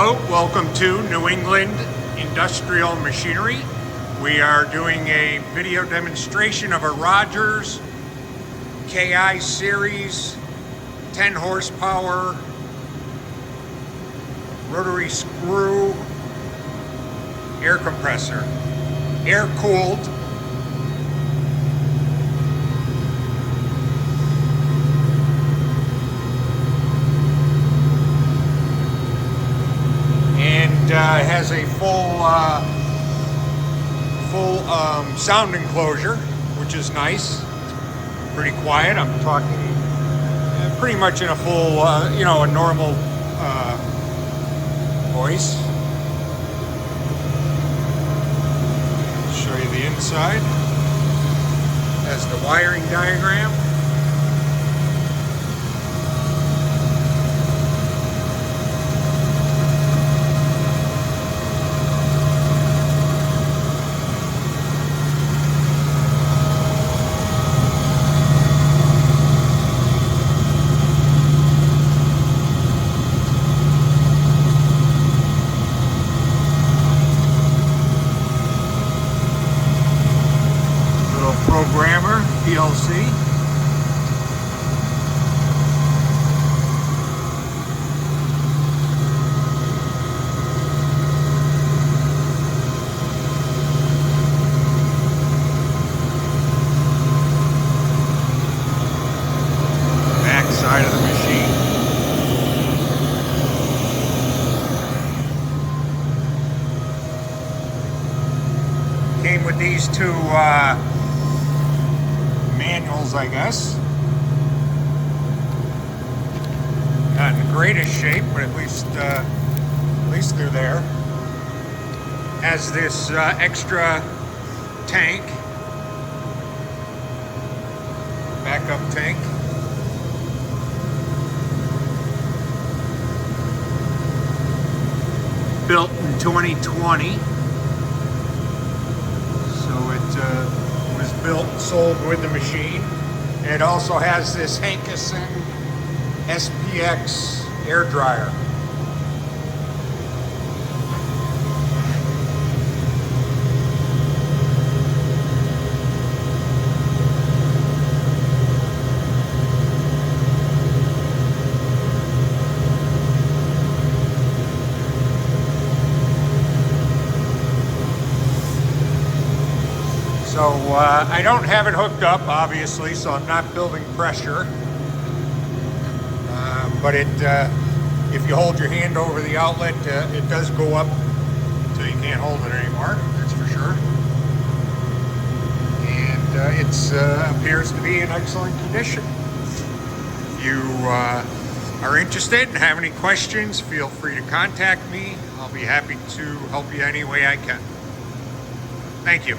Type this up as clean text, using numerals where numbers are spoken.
Hello, welcome to New England Industrial Machinery. We are doing a video demonstration of a ROGERS KI series 10 horsepower rotary screw air compressor, air cooled. It has a full sound enclosure, which is nice. Pretty quiet. I'm talking pretty much in a full, a normal voice. Show you the inside. Has the wiring diagram. Programmer, PLC. Back side of the machine. Came with these two manuals, I guess. Not in the greatest shape, but at least they're there. Has this extra tank, backup tank. Built in 2020, so it was built and sold with the machine. And it also has this Hankison SPX air dryer. So I don't have it hooked up, obviously, so I'm not building pressure. But if you hold your hand over the outlet, it does go up until you can't hold it anymore, that's for sure. And it appears to be in excellent condition. If you are interested and have any questions, feel free to contact me. I'll be happy to help you any way I can. Thank you.